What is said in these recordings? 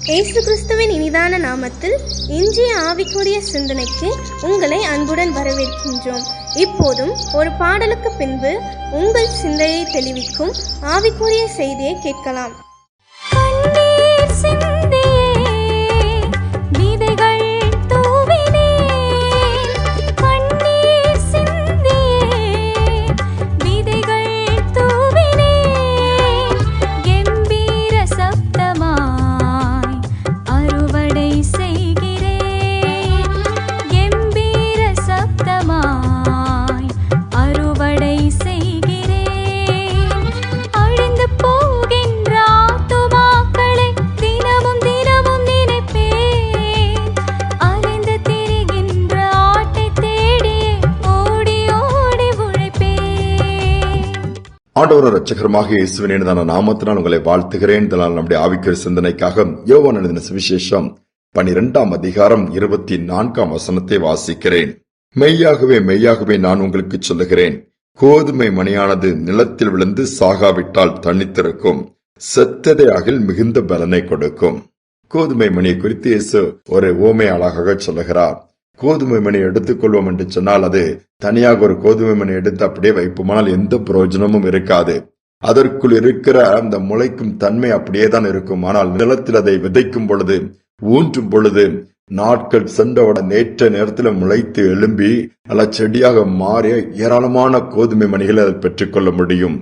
இயேசு கிறிஸ்துவின் இனிதான நாமத்தில் இன்றைய ஆவிக்குரிய சிந்தனைக்கு உங்களை அன்புடன் வரவேற்கின்றோம். இப்போதும் ஒரு பாடலுக்கு பின்பு உங்கள் சிந்தையை தெளிவிக்கும் ஆவிக்குரிய செய்தியை கேட்கலாம். ஆண்டவர் இரட்சகருமாக இயேசுவின் இனிதான நாமத்தினால் உங்களை வாழ்த்துகிறேன். நம்முடைய ஆவிக்குரிய சிந்தனைக்காக யோவான் எழுதின சுவிசேஷம் 12ஆம் அதிகாரம் 24ஆம் வசனத்தை வாசிக்கிறேன். மெய்யாகவே மெய்யாகவே நான் உங்களுக்கு சொல்லுகிறேன், கோதுமை மணியானது நிலத்தில் விழுந்து சாகாவிட்டால் தனித்திருக்கும், செத்ததை அகில் மிகுந்த பலனை கொடுக்கும். கோதுமை மணியை குறித்து இயேசு ஒரு ஓமை அழகாக சொல்லுகிறார். கோதுமை மணி எடுத்துக்கொள்வோம் என்று சொன்னால் அது தனியாக ஒரு கோதுமை மணி எடுத்து அப்படியே வைப்போமானால் எந்த பிரயோஜனமும் இருக்காது. அதற்குள் இருக்கிற அந்த முளைக்கும் தன்மை அப்படியே தான் இருக்கும். ஆனால் நிலத்தில் அதை விதைக்கும் பொழுது, ஊன்றும் பொழுது, நாட்கள் சென்றவுடன் நேற்ற நேரத்தில் முளைத்து எழும்பி நல்ல செடியாக மாறிய ஏராளமான கோதுமை மணிகளை அதை பெற்றுக்கொள்ள முடியும்.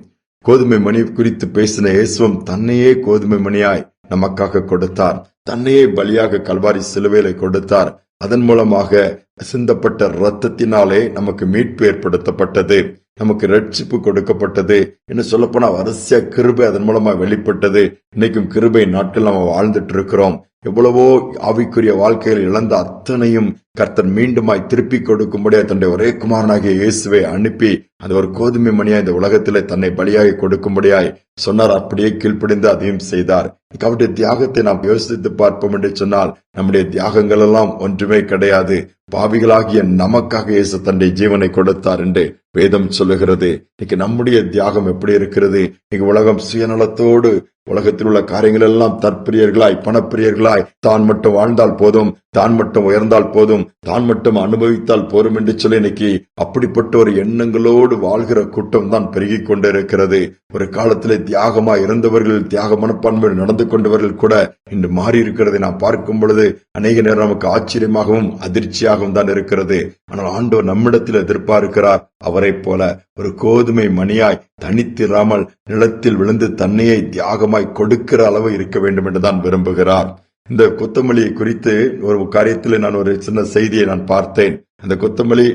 கோதுமை மணி குறித்து பேசின இயேசுவும் தன்னையே கோதுமை மணியாய் நமக்காக கொடுத்தார். தன்னையே பலியாக கல்வாரி சிலுவையில கொடுத்தார். அதன் மூலமாக சிந்தப்பட்ட இரத்தத்தினாலே நமக்கு மீட்பு ஏற்படுத்தப்பட்டது, நமக்கு ரட்சிப்பு கொடுக்கப்பட்டது. என்ன சொல்லப்போனா வரிசையா கிருபை அதன் மூலமா வெளிப்பட்டது. இன்னைக்கும் கிருபை நாட்கள் நம்ம வாழ்ந்துட்டு இருக்கிறோம். எவ்வளவோ ஆவிக்குரிய வாழ்க்கையில் இழந்த அத்தனையும் கர்த்தர் மீண்டுமாய் திருப்பி கொடுக்கும்படியா தன்னுடைய ஒரே குமாரனாகிய இயேசுவை அனுப்பி அந்த ஒரு கோதுமை மணியாய் இந்த உலகத்திலே தன்னை பலியாகி கொடுக்கும்படியாய் சொன்னார். அப்படியே கீழ்ப்படிந்து அதையும் செய்தார். அவருடைய தியாகத்தை நாம் யோசித்து பார்ப்போம் என்று சொன்னால் நம்முடைய தியாகங்கள் எல்லாம் ஒன்றுமே கிடையாது. பாவிகளாகிய நமக்காக இயேசு தன்னுடைய ஜீவனை கொடுத்தார் என்று வேதம் சொல்லுகிறது. இன்னைக்கு நம்முடைய தியாகம் எப்படி இருக்கிறது? இன்னைக்கு உலகம் சுயநலத்தோடு உலகத்தில் உள்ள காரியங்கள் எல்லாம் தற்பிரியர்களாய், பணப்பிரியர்களாய், தான் மட்டும் வாழ்ந்தால் போதும், தான் மட்டும் உயர்ந்தால் போதும், தான் மட்டும் அனுபவித்தால் போரும் என்று சொல்லி இன்னைக்கு அப்படிப்பட்ட ஒரு எண்ணங்களோடு வாழ்கிற கூட்டம் தான் பெருகி கொண்டிருக்கிறது. ஒரு காலத்திலே தியாகமா இருந்தவர்கள், தியாக மனப்பான்மையில் நடந்து கொண்டவர்கள் கூட இன்று மாறி இருக்கிறதை நாம் பார்க்கும் பொழுது அநேக நேரம் நமக்கு ஆச்சரியமாகவும் அதிர்ச்சியாகவும் தான் இருக்கிறது. ஆனால் ஆண்டவர் நம்மிடத்தில் எதிர்பார்க்கிறார் அவரை போல ஒரு கோதுமை மணியாய் தனித்திராமல் நிலத்தில் விழுந்து தன்னையை தியாகமாய் கொடுக்கிற அளவு இருக்க வேண்டும் என்றுதான் விரும்புகிறார். இந்த கொத்தமல்லியை குறித்து ஒரு காரியத்தில் நான் ஒரு சின்ன செய்தியை நான் பார்த்தேன். அந்த கொத்தமல்லி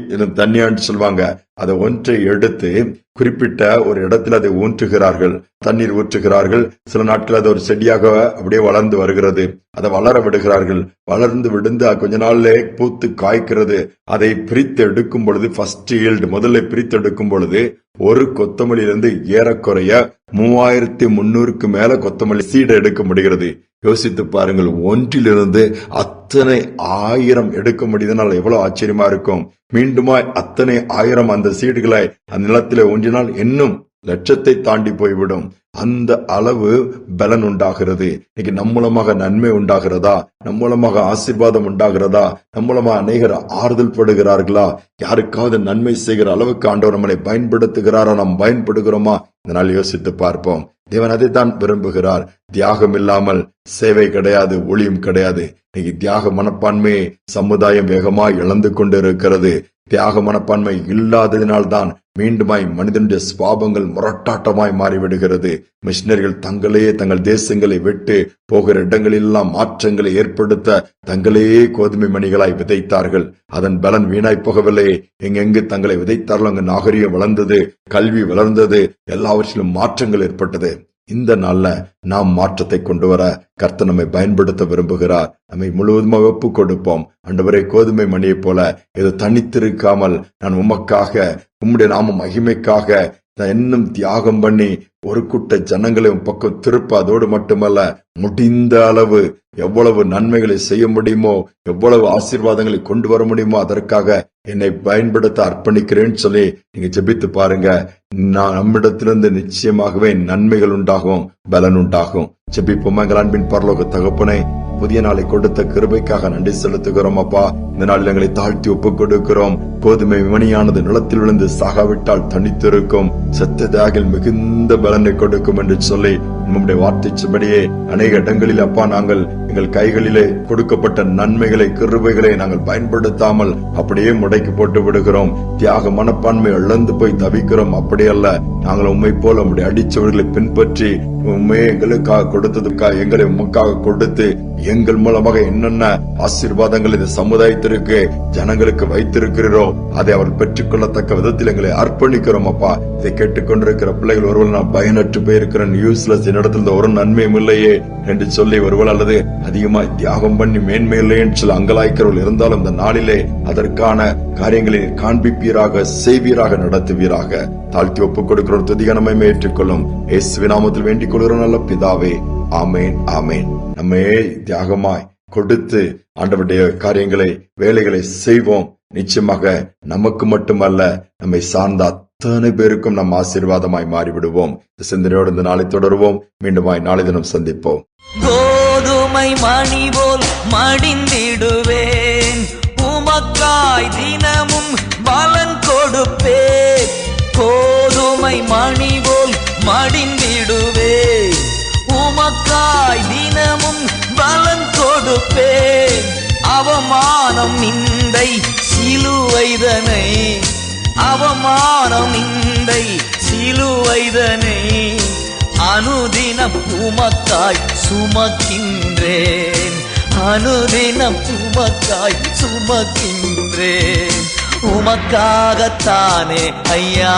தண்ணியான்னு சொல்லுவாங்க. அதை ஒன்றை எடுத்து குறிப்பிட்ட ஒரு இடத்துல அதை ஊற்றுகிறார்கள், தண்ணீர் ஊற்றுகிறார்கள். சில நாட்கள் அது ஒரு செடியாக அப்படியே வளர்ந்து வருகிறது. அதை வளர விடுகிறார்கள். வளர்ந்து விடுந்து கொஞ்ச நாள்ல பூத்து காய்க்கிறது. அதை பிரித்து எடுக்கும் பொழுது ஃபர்ஸ்ட் ஈல்டு, முதல்ல பிரித்து எடுக்கும் பொழுது ஒரு கொத்தமல்லியிலிருந்து ஏறக்குறைய 3300க்கு மேல கொத்தமல்லி சீடை எடுக்க முடிகிறது. யோசித்து பாருங்கள், ஒன்றிலிருந்து அத்தனை 1000 எடுக்க முடியுதுனால் எவ்வளவு ஆச்சரியமா இருக்கும். மீண்டுமா அத்தனை 1000 அந்த சீடுகளை அந்த நிலத்திலே ஊன்றினால் இன்னும் லட்சத்தை தாண்டி போய்விடும். அந்த அளவு பலன் உண்டாகிறது. இன்னைக்கு நம் மூலமாக நன்மை உண்டாகிறதா? நம் மூலமாக ஆசீர்வாதம் உண்டாகிறதா? நம் மூலமாக அநேகர் ஆறுதல் படுகிறார்களா? யாருக்காவது நன்மை செய்கிற அளவுக்கு ஆண்டவர் நம்மளை பயன்படுத்துகிறாரா? நாம் பயன்படுகிறோமா? இதனால் யோசித்து பார்ப்போம். தேவன் அதைத்தான் விரும்புகிறார். தியாகம் இல்லாமல் சேவை கிடையாது, ஊழியம் கிடையாது. இன்னைக்கு தியாக மனப்பான்மையை சமுதாயம் வேகமாய் இழந்து கொண்டு இருக்கிறது. தியாக மனப்பான்மை இல்லாததினால்தான் மீண்டுமாய் மனிதனுடைய சுவாபங்கள் முரட்டாட்டமாய் மாறிவிடுகிறது. மிஷினரிகள் தங்களையே தங்கள் தேசங்களை விட்டு போகிற இடங்களெல்லாம் மாற்றங்களை ஏற்படுத்த தங்களையே கோதுமை மணிகளாய் விதைத்தார்கள். அதன் பலன் வீணாய் போகவில்லை. எங்கெங்கு தங்களை விதைத்தார்கள் அங்கு நாகரிகம் வளர்ந்தது, கல்வி வளர்ந்தது, எல்லாவற்றிலும் மாற்றங்கள் ஏற்பட்டது. இந்த நாள்ல நாம் மாற்றத்தை கொண்டு வர கர்த்தர் நம்மை பயன்படுத்த விரும்புகிறார். நம்மை முழுவதுமாக ஒப்பு கொடுப்போம். ஆண்டவரே, கோதுமை மணியை போல இது தனித்திருக்காமல் நான் உமக்காக, உம்முடைய நாம மகிமைக்காக நான் இன்னும் தியாகம் பண்ணி ஒரு கூட்ட ஜனங்களை பக்கம் திருப்ப, அதோடு மட்டுமல்ல முடிந்த அளவு எவ்வளவு நன்மைகளை செய்ய முடியுமோ, எவ்வளவு ஆசீர்வாதங்களை கொண்டு வர முடியுமோ அதற்காக என்னை பயன்படுத்த அர்ப்பணிக்கிறேன்னு சொல்லி நீங்க ஜெபித்து பாருங்க. நம்மிடத்திலிருந்து நிச்சயமாகவே நன்மைகள் உண்டாகும், பலன் உண்டாகும். ஜெபிப்போம். எங்கள் அன்பின் பரலோக தகப்பனே, புதிய நாளை கொடுத்த கிருபைக்காக நன்றி செலுத்துகிறோம் அப்பா. இந்த நாளில் எங்களை தாழ்த்தி ஒப்புக் கொடுக்கிறோம். கோதுமை மணியானது நிலத்தில் விழுந்து சாகாவிட்டால் தனித்திருக்கும், செத்ததாகில் மிகுந்த பலனை கொடுக்கும் என்று சொல்லி நம்முடைய வார்த்தைச்சபடியே அநேக இடங்களில் அப்பா நாங்கள் எங்கள் கைகளிலே கொடுக்கப்பட்ட நன்மைகளை கிருபைகளை நாங்கள் பயன்படுத்தாமல் அப்படியே முடக்கி போட்டு விடுகிறோம். தியாக மனப்பான்மை இழந்து போய் தவிக்கிறோம். அப்படி அல்ல, நாங்கள் உண்மை போல நம்முடைய அடிச்சவர்களை பின்பற்றி உண்மையை எங்களுக்காக கொடுத்ததுக்காக எங்களை உமக்காக கொடுத்து எங்கள் மூலமாக என்னென்ன ஆசீர்வாதங்கள் இந்த சமுதாயத்திற்கு ஜனங்களுக்கு வைத்திருக்கிறோம் அதை அவர் பெற்றுக்கொள்ளத்தக்க விதத்தில் எங்களை அர்ப்பணிக்கிறோம் அப்பா. இதை கேட்டுக்கொண்டிருக்கிற பிள்ளைகள் ஒருவள் நான் பயனற்று போயிருக்கிறேன், யூஸ்லெஸ், என்னிடத்துல ஒரு நன்மையும் இல்லையே என்று சொல்லி ஒருவள் அல்லது அதிகமாய் தியாகம் பண்ணி மேன்மை இல்லை என்று சொல்லி அங்கலாய்க்கிறவர்கள் இருந்தாலும் இந்த நாளிலே அதற்கான காரியங்களை காண்பிப்பீராக, செய்வீராக, நடத்துவீராக. தாழ்த்தி ஒப்புக் கொடுக்கிற துதிகனமை ஏற்றுக்கொள்ளும் இயேசுவின் நாமத்தில் வேண்டிக் கொள்கிறோம் நல்ல பிதாவே. ஆமேன், ஆமேன். நம்மே தியாகமாய் கொடுத்து ஆண்டவருடைய காரியங்களை, வேலைகளை செய்வோம். நிச்சயமாக நமக்கு மட்டுமல்ல, நம்மை சார்ந்த அத்தனை பேருக்கும் நம் ஆசீர்வாதமாய் மாறிவிடுவோம். சிந்தனையோடு இந்த நாளை தொடருவோம். மீண்டுமாய் நாளை தினம் சந்திப்போம். கோதுமை மணி போல் மடிந்திடுவேன், உமக்காய் தினமும் பலன் கொடுப்பேன். கோதுமை மணி போல் மடிந்திடுவேன், உமக்காய் தினமும் பலன் கொடுப்பேன். அவமானம் நிந்தை சிலுவைதனை, அவமானம் நிந்தை சிலுவைதனை அனுதினம் உமக்காய் சுமக்கின்றேன், அனுதினம் உமக்காய் சுமக்கின்றேன். உமக்காகத்தானே ஐயா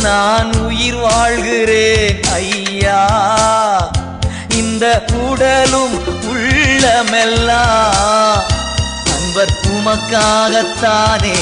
நான் உயிர் வாழ்கிறேன் ஐயா, இந்த உடலும் உள்ளமெல்லாம் அன்பர் உமக்காகத்தானே